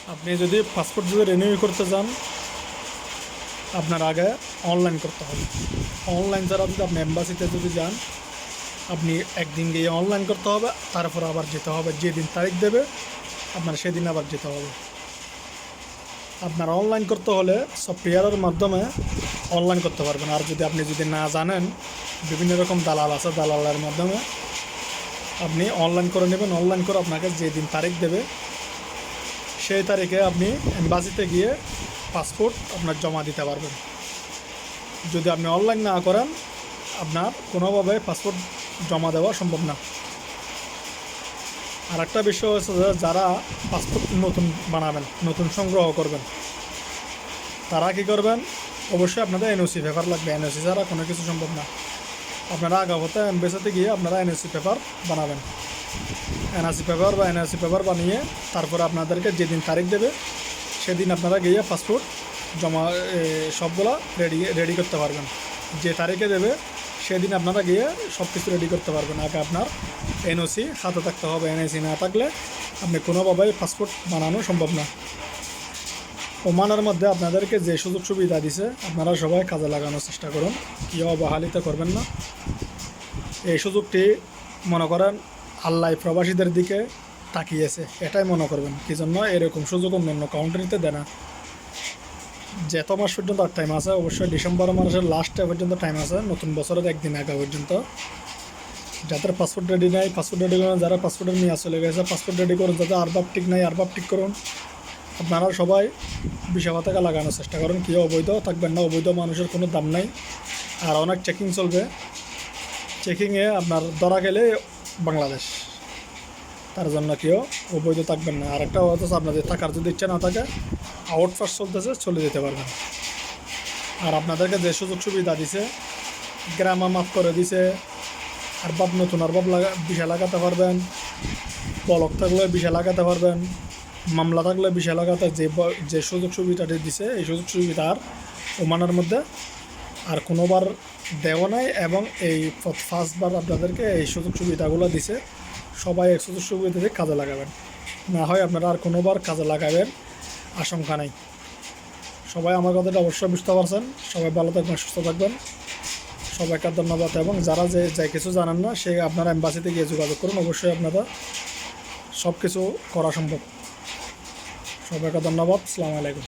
আপনি যদি পাসপোর্ট যদি রিনিউ করতে চান, আপনার আগে অনলাইন করতে হবে। অনলাইন ছাড়া যদি আপনি এম্বাসিতে যদি যান, আপনি একদিন গিয়ে অনলাইন করতে হবে, তারপর আবার যেতে হবে। যেদিন তারিখ দেবে আপনার সেদিন আবার যেতে হবে। আপনার অনলাইন করতে হলে সফটওয়্যারের মাধ্যমে অনলাইন করতে পারবেন। আর আপনি যদি না জানেন, বিভিন্ন রকম দালাল আছে, দালালের মাধ্যমে আপনি অনলাইন করে নেবেন। অনলাইন করে আপনাকে যেদিন তারিখ দেবে সেই তারিখে আপনি এম্বাসিতে গিয়ে পাসপোর্ট আপনার জমা দিতে পারবেন। যদি আপনি অনলাইন না করেন, আপনার কোনোভাবে পাসপোর্ট জমা দেওয়া সম্ভব না। আর একটা বিষয় হচ্ছে যে যারা পাসপোর্ট নতুন বানাবেন, নতুন সংগ্রহ করবেন, তারা কী করবেন, অবশ্যই আপনাদের এনওসি পেপার লাগবে। এনওসি ছাড়া কোনো কিছু সম্ভব না। আপনারা আগাগোতে এম্বাসিতে গিয়ে আপনারা এনওসি পেপার বানাবেন। এনআরসি পেপার বানিয়ে তারপরে আপনাদেরকে যেদিন তারিখ দেবে সেদিন আপনারা গিয়ে পাসপোর্ট জমা সবগুলা রেডি করতে পারবেন। যে তারিখে দেবে সেদিন আপনারা গিয়ে সব কিছু রেডি করতে পারবেন। আগে আপনার এনওসি হাতে থাকতে হবে। এনওসি না থাকলে আপনি কোনোভাবেই পাসপোর্ট বানানো সম্ভব না। ওমানের মধ্যে আপনাদেরকে যে সুযোগ সুবিধা দিছে, আপনারা সবাই কাজে লাগানোর চেষ্টা করুন, কেউ অবহেলিত করবেন না। এই সুযোগটি মনে করেন আল্লাহ প্রবাসীদের দিকে তাকিয়েছে, এটাই মনে করবেন। কি জন্য এরকম সুযোগ অন্যান্য কাউন্ট্রিতে দেয় না। যেত মাস পর্যন্ত আর টাইম আছে, অবশ্যই ডিসেম্বর মাসের লাস্টে পর্যন্ত টাইম আছে, নতুন বছরের একদিন আগে পর্যন্ত। যাদের পাসপোর্ট রেডি নেই, পাসপোর্ট রেডি করুন। যারা পাসপোর্টের নিয়ে চলে গেছে, পাসপোর্ট রেডি করুন। যাদের আরবাব ঠিক নাই, আরবাব ঠিক করুন। আপনারা সবাই ভিসা পতাকা লাগানোর চেষ্টা করুন। কেউ অবৈধ থাকবেন না। অবৈধ মানুষের কোনো দাম নাই। আর অনেক চেকিং চলবে। চেকিংয়ে আপনার ধরা গেলে বাংলাদেশ, তার জন্য কেউ অবৈধ থাকবেন না। আর একটা হচ্ছে আপনাদের থাকার যদি ইচ্ছা না থাকে, আউট পাস চলতেছে, চলে যেতে পারবেন। আর আপনাদেরকে যে সুযোগ সুবিধা দিছে, গ্রামা মাফ করে দিছে, আরবাব নতুন আরবাব ভিসা লাগাতে পারবেন, বলক থাকলে ভিসা লাগাতে পারবেন, মামলা থাকলে ভিসা লাগাতে যে সুযোগ সুবিধাটি দিছে, এই সুযোগ সুবিধা আর ওমানের মধ্যে আর কোনোবার দেওয়া নাই। এবং এই ফার্স্টবার আপনাদেরকে এই সুযোগ সুবিধাগুলো দিছে। সবাই এই সুযোগ সুবিধা দিয়ে কাজে লাগাবেন, না হয় আপনারা আর কোনোবার কাজে লাগাবেন আশঙ্কা নেই। সবাই আমার কথাটা অবশ্যই বুঝতে পারছেন। সবাই ভালো থাকবেন, সুস্থ থাকবেন। সবাইকে ধন্যবাদ। এবং যারা যে কিছু জানেন না, সে আপনারা এম্বাসিতে গিয়ে যোগাযোগ করুন। অবশ্যই আপনারা সব কিছু করা সম্ভব। সবাইকে ধন্যবাদ। আসসালামু আলাইকুম।